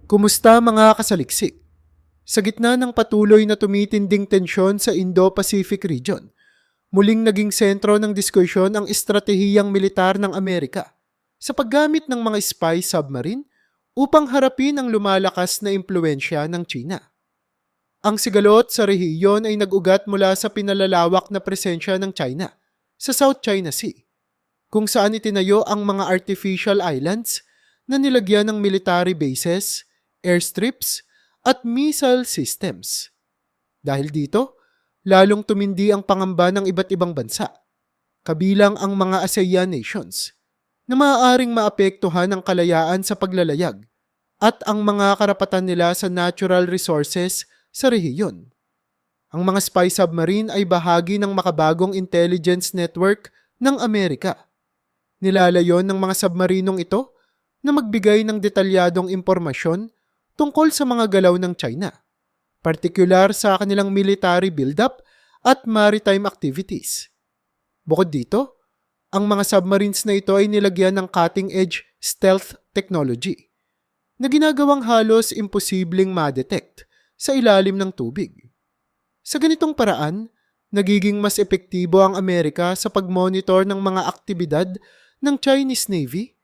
Kumusta mga kasaliksik? Sa gitna ng patuloy na tumitinding tensyon sa Indo-Pacific region, muling naging sentro ng diskusyon ang estratehiyang militar ng Amerika sa paggamit ng mga spy submarine upang harapin ang lumalakas na impluensya ng China. Ang sigalot sa rehiyon ay nag-ugat mula sa pinalalawak na presensya ng China sa South China Sea, kung saan itinayo ang mga artificial islands na nilagyan ng military bases, airstrips, at missile systems. Dahil dito, lalong tumindi ang pangamba ng iba't ibang bansa, kabilang ang mga ASEAN nations, na maaaring maapektuhan ang kalayaan sa paglalayag at ang mga karapatan nila sa natural resources sa rehiyon. Ang mga spy submarine ay bahagi ng makabagong intelligence network ng Amerika. Nilalayon ng mga submarinong ito na magbigay ng detalyadong impormasyon tungkol sa mga galaw ng China, partikular sa kanilang military build-up at maritime activities. Bukod dito, ang mga submarines na ito ay nilagyan ng cutting-edge stealth technology na ginagawang halos imposibleng ma-detect sa ilalim ng tubig. Sa ganitong paraan, nagiging mas epektibo ang Amerika sa pag-monitor ng mga aktibidad ng Chinese Navy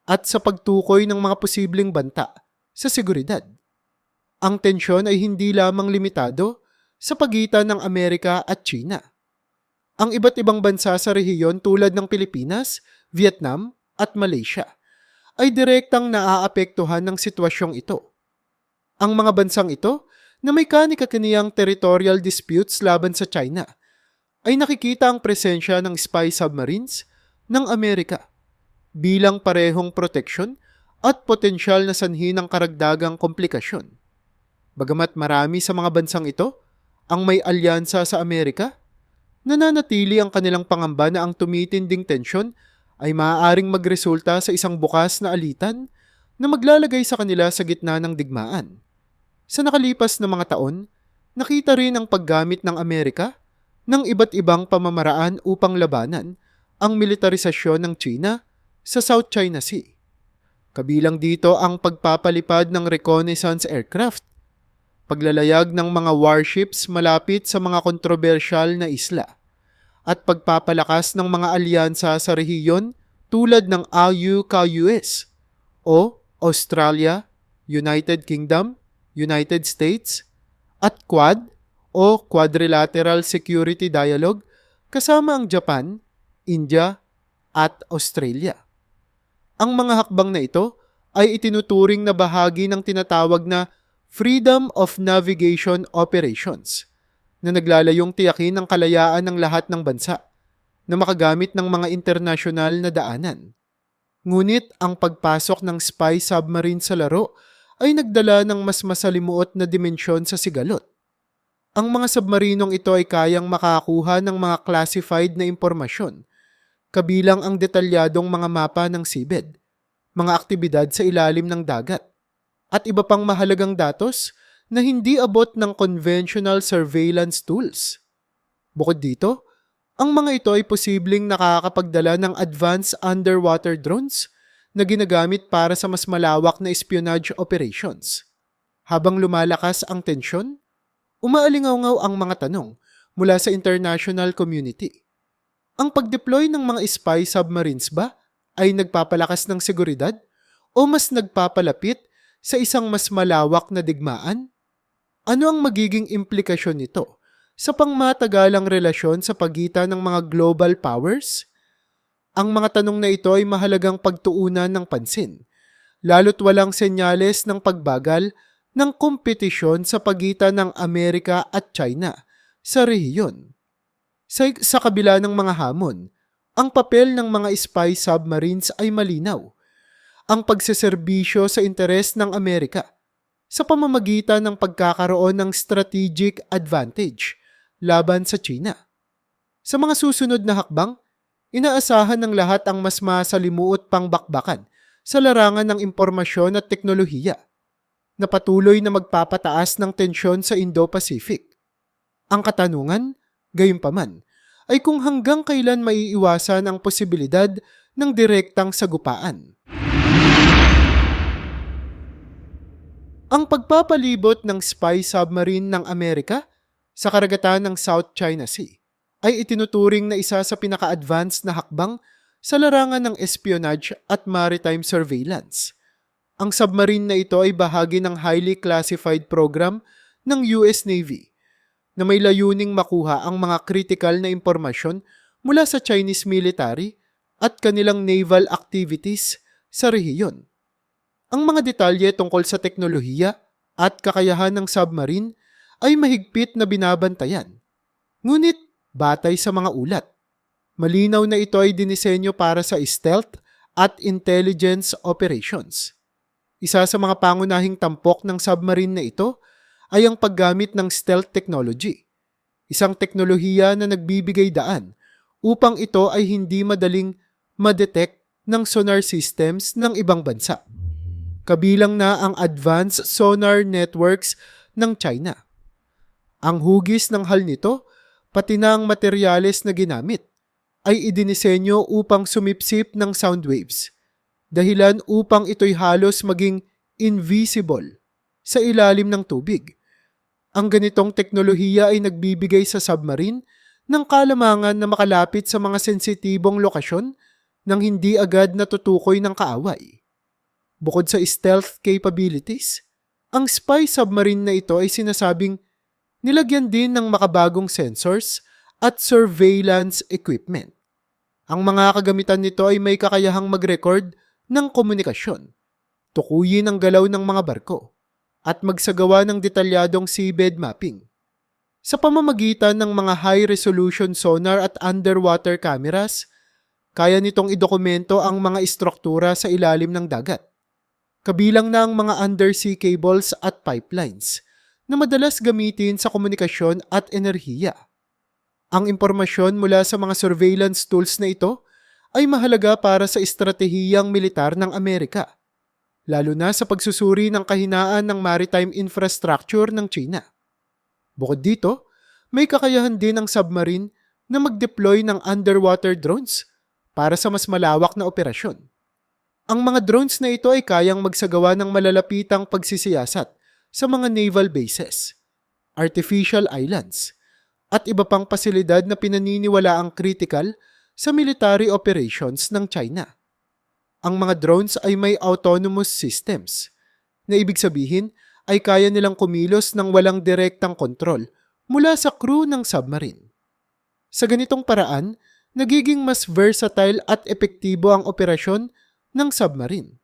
at sa pagtukoy ng mga posibleng banta sa seguridad. Ang tensyon ay hindi lamang limitado sa pagitan ng Amerika at China. Ang iba't ibang bansa sa rehiyon tulad ng Pilipinas, Vietnam at Malaysia ay direktang naaapektuhan ng sitwasyong ito. Ang mga bansang ito na may kani-kaniyang territorial disputes laban sa China ay nakikita ang presensya ng spy submarines ng Amerika bilang parehong proteksyon at potensyal na sanhi ng karagdagang komplikasyon. Bagamat marami sa mga bansang ito ang may alyansa sa Amerika, nananatili ang kanilang pangamba na ang tumitinding tensyon ay maaaring magresulta sa isang bukas na alitan na maglalagay sa kanila sa gitna ng digmaan. Sa nakalipas na mga taon, nakita rin ang paggamit ng Amerika ng iba't ibang pamamaraan upang labanan ang militarisasyon ng China sa South China Sea. Kabilang dito ang pagpapalipad ng reconnaissance aircraft, paglalayag ng mga warships malapit sa mga kontrobersyal na isla, at pagpapalakas ng mga alyansa sa rehiyon tulad ng AUKUS o Australia, United Kingdom, United States, at Quad o Quadrilateral Security Dialogue kasama ang Japan, India, at Australia. Ang mga hakbang na ito ay itinuturing na bahagi ng tinatawag na Freedom of Navigation Operations na naglalayong tiyakin ang kalayaan ng lahat ng bansa na makagamit ng mga internasyonal na daanan. Ngunit ang pagpasok ng spy submarine sa laro ay nagdala ng mas masalimuot na dimensyon sa sigalot. Ang mga submarinong ito ay kayang makakuha ng mga classified na impormasyon, kabilang ang detalyadong mga mapa ng seabed, mga aktibidad sa ilalim ng dagat, at iba pang mahalagang datos na hindi abot ng conventional surveillance tools. Bukod dito, ang mga ito ay posibleng nakakapagdala ng advanced underwater drones na ginagamit para sa mas malawak na espionage operations. Habang lumalakas ang tensyon, umaalingaw-ngaw ang mga tanong mula sa international community. Ang pag-deploy ng mga spy submarines ba ay nagpapalakas ng seguridad o mas nagpapalapit sa isang mas malawak na digmaan? Ano ang magiging implikasyon nito sa pangmatagalang relasyon sa pagitan ng mga global powers? Ang mga tanong na ito ay mahalagang pagtuunan ng pansin, lalo't walang senyales ng pagbagal ng kompetisyon sa pagitan ng Amerika at China sa rehiyon. Sa kabila ng mga hamon, ang papel ng mga spy submarines ay malinaw. Ang pagseserbisyo sa interes ng Amerika sa pamamagitan ng pagkakaroon ng strategic advantage laban sa China. Sa mga susunod na hakbang, inaasahan ng lahat ang mas masalimuot pang bakbakan sa larangan ng impormasyon at teknolohiya na patuloy na magpapataas ng tensyon sa Indo-Pacific. Ang katanungan, gayunpaman, ay kung hanggang kailan maiiwasan ang posibilidad ng direktang sagupaan. Ang pagpapalibot ng spy submarine ng Amerika sa karagatan ng South China Sea ay itinuturing na isa sa pinaka-advanced na hakbang sa larangan ng espionage at maritime surveillance. Ang submarine na ito ay bahagi ng highly classified program ng US Navy na may layuning makuha ang mga critical na impormasyon mula sa Chinese military at kanilang naval activities sa rehiyon. Ang mga detalye tungkol sa teknolohiya at kakayahan ng submarine ay mahigpit na binabantayan. Ngunit, batay sa mga ulat, malinaw na ito ay dinisenyo para sa stealth at intelligence operations. Isa sa mga pangunahing tampok ng submarine na ito ay ang paggamit ng stealth technology, isang teknolohiya na nagbibigay daan upang ito ay hindi madaling ma-detect ng sonar systems ng ibang bansa. Kabilang na ang advanced sonar networks ng China. Ang hugis ng hal nito, pati na ang materyales na ginamit, ay idinisenyo upang sumipsip ng sound waves, dahilan upang ito'y halos maging invisible sa ilalim ng tubig. Ang ganitong teknolohiya ay nagbibigay sa submarine ng kalamangan na makalapit sa mga sensitibong lokasyon nang hindi agad natutukoy ng kaaway. Bukod sa stealth capabilities, ang spy submarine na ito ay sinasabing nilagyan din ng makabagong sensors at surveillance equipment. Ang mga kagamitan nito ay may kakayahang mag-record ng komunikasyon, tukuyin ang galaw ng mga barko, at magsagawa ng detalyadong seabed mapping. Sa pamamagitan ng mga high-resolution sonar at underwater cameras, kaya nitong idokumento ang mga istruktura sa ilalim ng dagat. Kabilang na ang mga undersea cables at pipelines na madalas gamitin sa komunikasyon at enerhiya. Ang impormasyon mula sa mga surveillance tools na ito ay mahalaga para sa estratehiyang militar ng Amerika, lalo na sa pagsusuri ng kahinaan ng maritime infrastructure ng China. Bukod dito, may kakayahan din ang submarine na mag-deploy ng underwater drones para sa mas malawak na operasyon. Ang mga drones na ito ay kayang magsagawa ng malalapitang pagsisiyasat sa mga naval bases, artificial islands, at iba pang pasilidad na pinaniniwalaang critical sa military operations ng China. Ang mga drones ay may autonomous systems, na ibig sabihin ay kaya nilang kumilos ng walang direktang kontrol mula sa crew ng submarine. Sa ganitong paraan, nagiging mas versatile at epektibo ang operasyon ng submarine.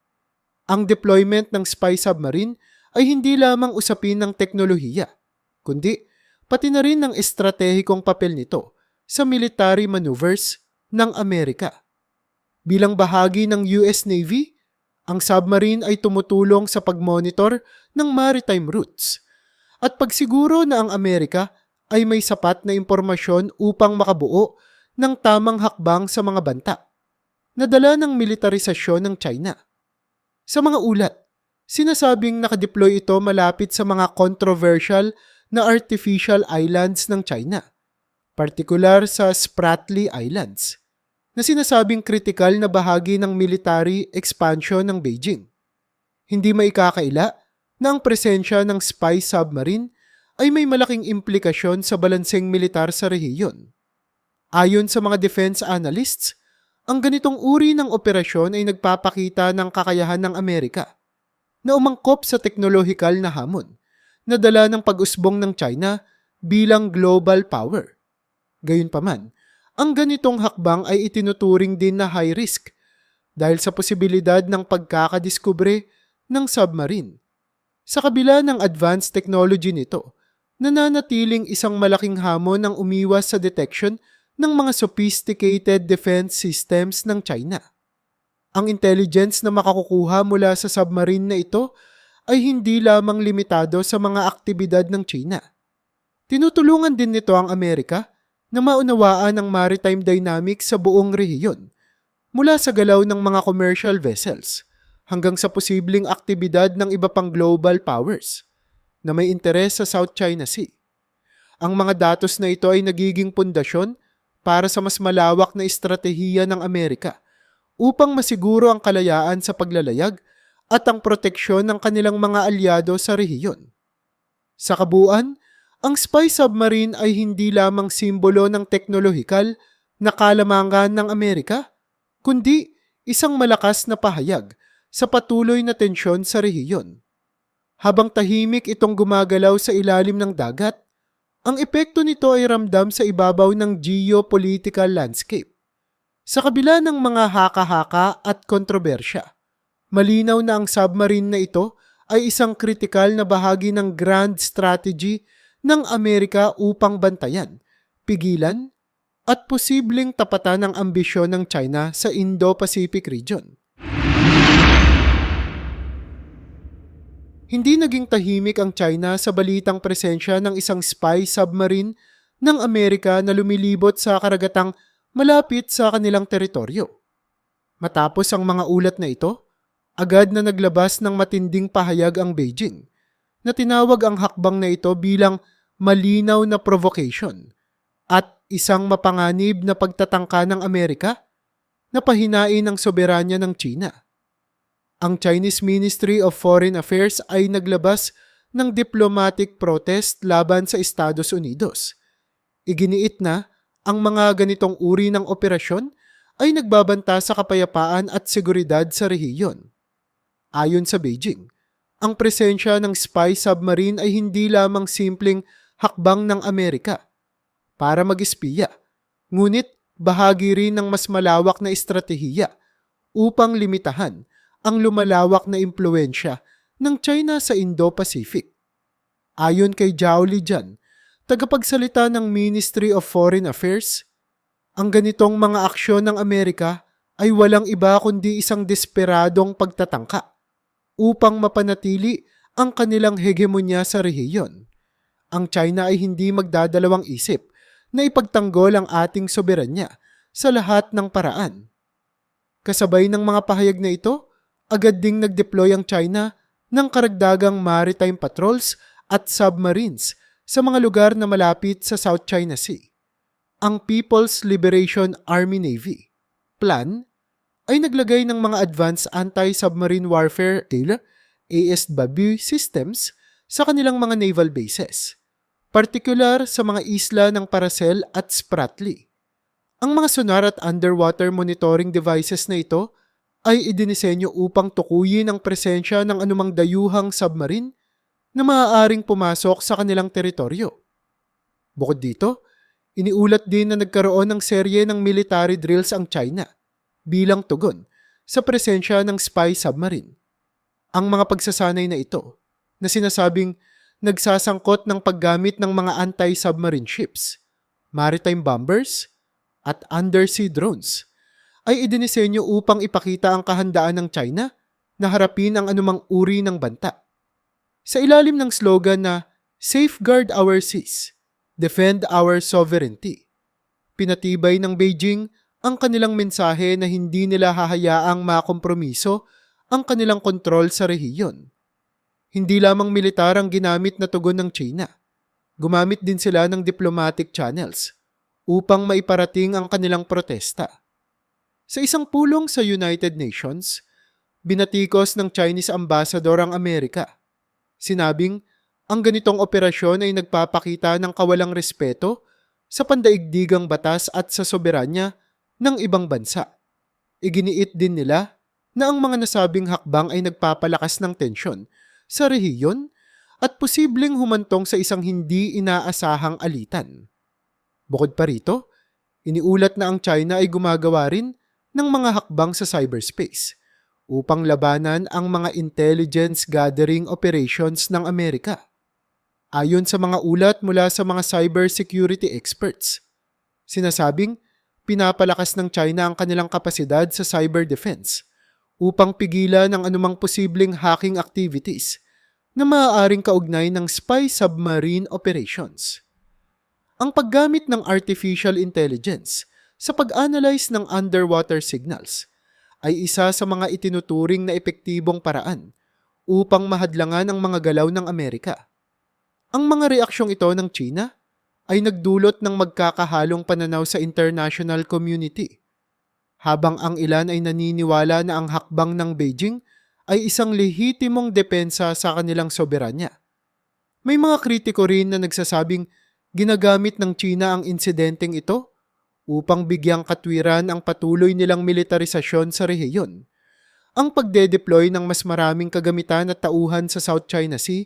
Ang deployment ng spy submarine ay hindi lamang usapin ng teknolohiya, kundi pati na rin ang estratehikong papel nito sa military maneuvers ng Amerika. Bilang bahagi ng US Navy, ang submarine ay tumutulong sa pagmonitor ng maritime routes at pagsiguro na ang Amerika ay may sapat na impormasyon upang makabuo ng tamang hakbang sa mga banta na dala ng militarisasyon ng China. Sa mga ulat, sinasabing nakadeploy ito malapit sa mga controversial na artificial islands ng China, partikular sa Spratly Islands, na sinasabing kritikal na bahagi ng military expansion ng Beijing. Hindi maikakaila na ang presensya ng spy submarine ay may malaking implikasyon sa balanseng militar sa rehiyon. Ayon sa mga defense analysts, ang ganitong uri ng operasyon ay nagpapakita ng kakayahan ng Amerika na umangkop sa teknolohikal na hamon na dala ng pag-usbong ng China bilang global power. Gayunpaman, ang ganitong hakbang ay itinuturing din na high risk dahil sa posibilidad ng pagkakadiskubre ng submarine. Sa kabila ng advanced technology nito, nananatiling isang malaking hamon ang umiwas sa detection ng mga sophisticated defense systems ng China. Ang intelligence na makakukuha mula sa submarine na ito ay hindi lamang limitado sa mga aktibidad ng China. Tinutulungan din nito ang Amerika na maunawaan ang maritime dynamics sa buong rehiyon, mula sa galaw ng mga commercial vessels hanggang sa posibleng aktibidad ng iba pang global powers na may interes sa South China Sea. Ang mga datos na ito ay nagiging pundasyon para sa mas malawak na estratehiya ng Amerika upang masiguro ang kalayaan sa paglalayag at ang proteksyon ng kanilang mga alyado sa rehiyon. Sa kabuuan, ang spy submarine ay hindi lamang simbolo ng teknolohikal na kalamangan ng Amerika, kundi isang malakas na pahayag sa patuloy na tensyon sa rehiyon. Habang tahimik itong gumagalaw sa ilalim ng dagat, ang epekto nito ay ramdam sa ibabaw ng geopolitical landscape. Sa kabila ng mga haka-haka at kontrobersya, malinaw na ang submarine na ito ay isang kritikal na bahagi ng grand strategy ng Amerika upang bantayan, pigilan, at posibleng tapatan ang ambisyon ng China sa Indo-Pacific region. Hindi naging tahimik ang China sa balitang presensya ng isang spy submarine ng Amerika na lumilibot sa karagatang malapit sa kanilang teritoryo. Matapos ang mga ulat na ito, agad na naglabas ng matinding pahayag ang Beijing na tinawag ang hakbang na ito bilang malinaw na provocation at isang mapanganib na pagtatangka ng Amerika na pahinain ang soberanya ng China. Ang Chinese Ministry of Foreign Affairs ay naglabas ng diplomatic protest laban sa Estados Unidos. Iginiit na ang mga ganitong uri ng operasyon ay nagbabanta sa kapayapaan at seguridad sa rehiyon. Ayon sa Beijing, ang presensya ng spy submarine ay hindi lamang simpleng hakbang ng Amerika para mag-espiya, ngunit bahagi rin ng mas malawak na estratehiya upang limitahan ang lumalawak na impluensya ng China sa Indo-Pacific. Ayon kay Zhao Lijian, tagapagsalita ng Ministry of Foreign Affairs, ang ganitong mga aksyon ng Amerika ay walang iba kundi isang desperadong pagtatangka upang mapanatili ang kanilang hegemonya sa rehiyon. Ang China ay hindi magdadalawang isip na ipagtanggol ang ating soberanya sa lahat ng paraan. Kasabay ng mga pahayag na ito, agad ding nag-deploy ang China ng karagdagang maritime patrols at submarines sa mga lugar na malapit sa South China Sea. Ang People's Liberation Army Navy, PLAN, ay naglagay ng mga advanced anti-submarine warfare ASW systems sa kanilang mga naval bases, partikular sa mga isla ng Paracel at Spratly. Ang mga sonar at underwater monitoring devices na ito ay idinisenyo upang tukuyin ang presensya ng anumang dayuhang submarine na maaaring pumasok sa kanilang teritoryo. Bukod dito, iniulat din na nagkaroon ng serye ng military drills ang China bilang tugon sa presensya ng spy submarine. Ang mga pagsasanay na ito, na sinasabing nagsasangkot ng paggamit ng mga anti-submarine ships, maritime bombers, at undersea drones, ay idinisenyo upang ipakita ang kahandaan ng China na harapin ang anumang uri ng banta. Sa ilalim ng slogan na Safeguard Our Seas, Defend Our Sovereignty, pinatibay ng Beijing ang kanilang mensahe na hindi nila hahayaang makompromiso ang kanilang kontrol sa rehiyon. Hindi lamang militar ang ginamit na tugon ng China. Gumamit din sila ng diplomatic channels upang maiparating ang kanilang protesta. Sa isang pulong sa United Nations, binatikos ng Chinese Ambassador ang Amerika. Sinabing, ang ganitong operasyon ay nagpapakita ng kawalang respeto sa pandaigdigang batas at sa soberanya ng ibang bansa. Iginiit din nila na ang mga nasabing hakbang ay nagpapalakas ng tensyon sa rehiyon at posibleng humantong sa isang hindi inaasahang alitan. Bukod pa rito, iniulat na ang China ay gumagawa rin ng mga hakbang sa cyberspace upang labanan ang mga intelligence gathering operations ng Amerika. Ayon sa mga ulat mula sa mga cybersecurity experts, sinasabing pinapalakas ng China ang kanilang kapasidad sa cyber defense upang pigilan ang anumang posibleng hacking activities na maaaring kaugnay ng spy submarine operations. Ang paggamit ng artificial intelligence sa pag-analyze ng underwater signals ay isa sa mga itinuturing na epektibong paraan upang mahadlangan ang mga galaw ng Amerika. Ang mga reaksyong ito ng China ay nagdulot ng magkakahalong pananaw sa international community, habang ang ilan ay naniniwala na ang hakbang ng Beijing ay isang lehitimong depensa sa kanilang soberanya. May mga kritiko rin na nagsasabing ginagamit ng China ang insidenteng ito upang bigyang katwiran ang patuloy nilang militarisasyon sa rehiyon. Ang pagde-deploy ng mas maraming kagamitan at tauhan sa South China Sea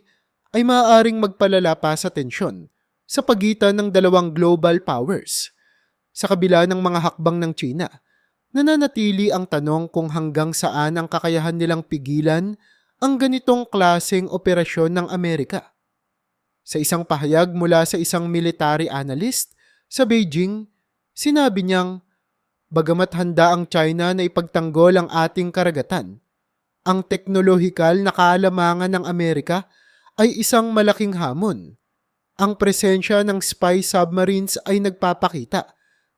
ay maaaring magpalala pa sa tensyon sa pagitan ng dalawang global powers. Sa kabila ng mga hakbang ng China, nananatili ang tanong kung hanggang saan ang kakayahan nilang pigilan ang ganitong klaseng operasyon ng Amerika. Sa isang pahayag mula sa isang military analyst sa Beijing, sinabi niyang, bagamat handa ang China na ipagtanggol ang ating karagatan, ang teknolohikal na kaalamangan ng Amerika ay isang malaking hamon. Ang presensya ng spy submarines ay nagpapakita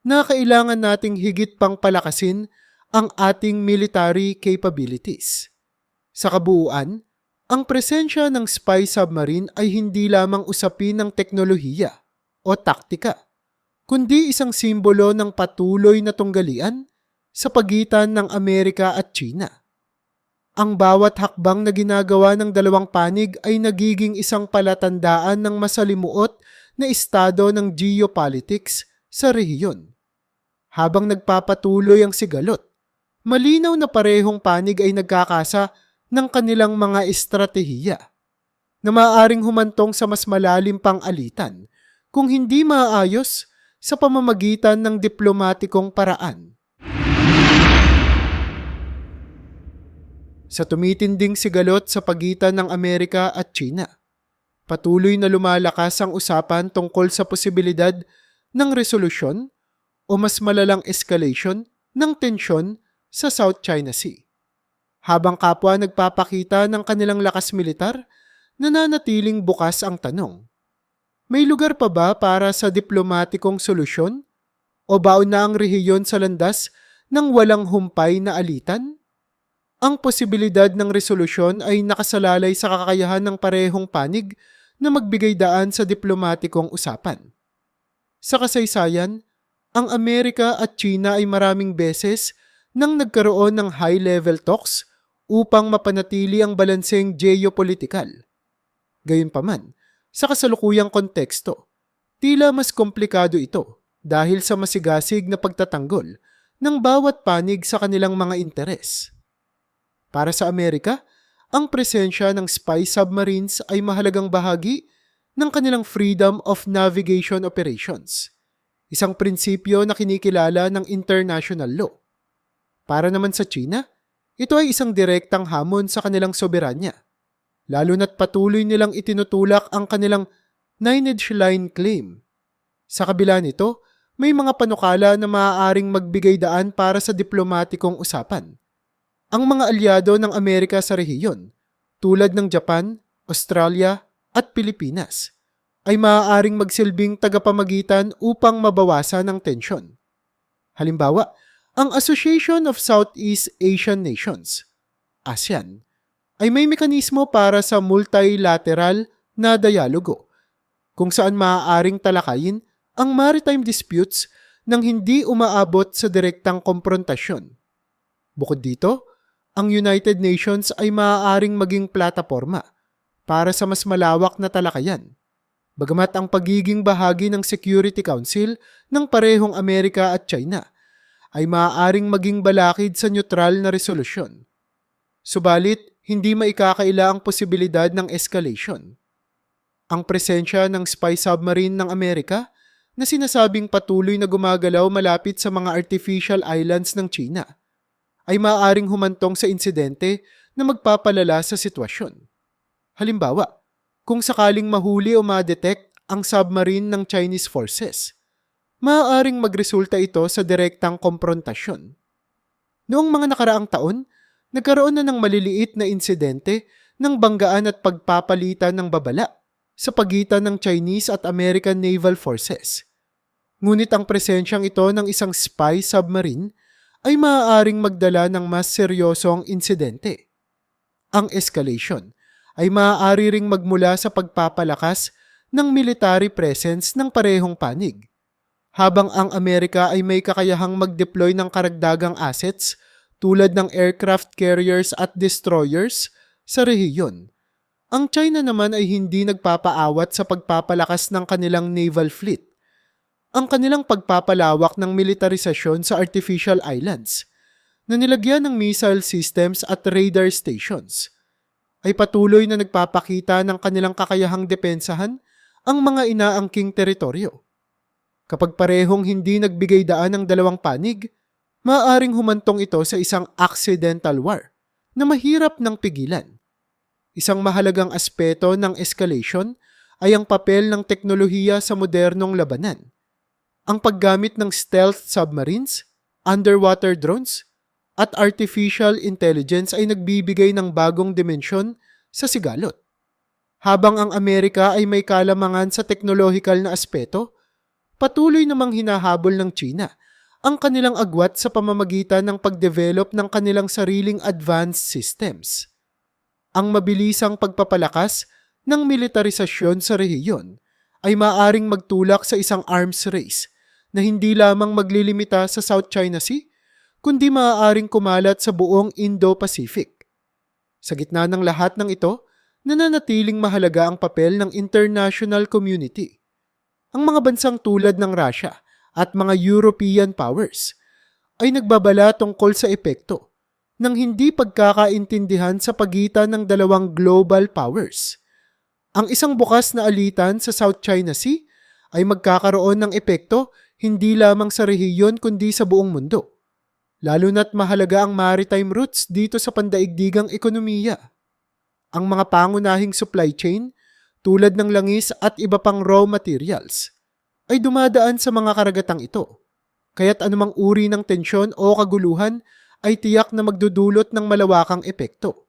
na kailangan nating higit pang palakasin ang ating military capabilities. Sa kabuuan, ang presensya ng spy submarine ay hindi lamang usapin ng teknolohiya o taktika, kundi isang simbolo ng patuloy na tunggalian sa pagitan ng Amerika at China. Ang bawat hakbang na ginagawa ng dalawang panig ay nagiging isang palatandaan ng masalimuot na estado ng geopolitics sa rehiyon. Habang nagpapatuloy ang sigalot, malinaw na parehong panig ay nagkakasa ng kanilang mga estratehiya na maaaring humantong sa mas malalim pang alitan kung hindi maayos sa pamamagitan ng diplomatikong paraan. Sa tumitinding sigalot sa pagitan ng Amerika at China, patuloy na lumalakas ang usapan tungkol sa posibilidad ng resolusyon o mas malalang escalation ng tensyon sa South China Sea. Habang kapwa nagpapakita ng kanilang lakas militar, nananatiling bukas ang tanong. May lugar pa ba para sa diplomatikong solusyon? O baon na ang rehiyon sa landas ng walang humpay na alitan? Ang posibilidad ng resolusyon ay nakasalalay sa kakayahan ng parehong panig na magbigay daan sa diplomatikong usapan. Sa kasaysayan, ang Amerika at China ay maraming beses nang nagkaroon ng high-level talks upang mapanatili ang balanseng geopolitikal. Gayunpaman, sa kasalukuyang konteksto, tila mas komplikado ito dahil sa masigasig na pagtatanggol ng bawat panig sa kanilang mga interes. Para sa Amerika, ang presensya ng spy submarines ay mahalagang bahagi ng kanilang freedom of navigation operations, isang prinsipyo na kinikilala ng international law. Para naman sa China, ito ay isang direktang hamon sa kanilang soberanya, lalo na't patuloy nilang itinutulak ang kanilang Nine-Edge Line claim. Sa kabila nito, may mga panukala na maaaring magbigay daan para sa diplomatikong usapan. Ang mga alyado ng Amerika sa rehiyon, tulad ng Japan, Australia at Pilipinas, ay maaaring magsilbing tagapamagitan upang mabawasan ang tensyon. Halimbawa, ang Association of Southeast Asian Nations, ASEAN, ay may mekanismo para sa multilateral na dialogo, kung saan maaaring talakayin ang maritime disputes nang hindi umaabot sa direktang komprontasyon. Bukod dito, ang United Nations ay maaaring maging plataporma para sa mas malawak na talakayan. Bagamat ang pagiging bahagi ng Security Council ng parehong Amerika at China ay maaaring maging balakid sa neutral na resolusyon. Subalit, hindi maikakaila ang posibilidad ng escalation. Ang presensya ng spy submarine ng Amerika na sinasabing patuloy na gumagalaw malapit sa mga artificial islands ng China ay maaaring humantong sa insidente na magpapalala sa sitwasyon. Halimbawa, kung sakaling mahuli o ma-detect ang submarine ng Chinese forces, maaaring magresulta ito sa direktang komprontasyon. Noong mga nakaraang taon, nagkaroon na ng maliliit na insidente ng banggaan at pagpapalitan ng babala sa pagitan ng Chinese at American naval forces. Ngunit ang presensyang ito ng isang spy submarine ay maaaring magdala ng mas seryosong insidente. Ang escalation ay maaari ring magmula sa pagpapalakas ng military presence ng parehong panig, habang ang Amerika ay may kakayahang mag-deploy ng karagdagang assets tulad ng aircraft carriers at destroyers sa rehiyon. Ang China naman ay hindi nagpapaawat sa pagpapalakas ng kanilang naval fleet. Ang kanilang pagpapalawak ng militarisasyon sa artificial islands na nilagyan ng missile systems at radar stations ay patuloy na nagpapakita ng kanilang kakayahang depensahan ang mga inaangking teritoryo. Kapag parehong hindi nagbigay daan ng dalawang panig, maaaring humantong ito sa isang accidental war na mahirap ng pigilan. Isang mahalagang aspeto ng escalation ay ang papel ng teknolohiya sa modernong labanan. Ang paggamit ng stealth submarines, underwater drones, at artificial intelligence ay nagbibigay ng bagong dimensyon sa sigalot. Habang ang Amerika ay may kalamangan sa teknolohikal na aspeto, patuloy namang hinahabol ng China ang kanilang agwat sa pamamagitan ng pagdevelop ng kanilang sariling advanced systems. Ang mabilisang pagpapalakas ng militarisasyon sa rehiyon ay maaaring magtulak sa isang arms race na hindi lamang maglilimita sa South China Sea, kundi maaaring kumalat sa buong Indo-Pacific. Sa gitna ng lahat ng ito, nananatiling mahalaga ang papel ng international community. Ang mga bansang tulad ng Russia at mga European powers ay nagbabala tungkol sa epekto ng hindi pagkakaintindihan sa pagitan ng dalawang global powers. Ang isang bukas na alitan sa South China Sea ay magkakaroon ng epekto hindi lamang sa rehiyon kundi sa buong mundo. Lalo na't mahalaga ang maritime routes dito sa pandaigdigang ekonomiya. Ang mga pangunahing supply chain, tulad ng langis at iba pang raw materials, ay dumadaan sa mga karagatang ito. Kaya't anumang uri ng tensyon o kaguluhan ay tiyak na magdudulot ng malawakang epekto.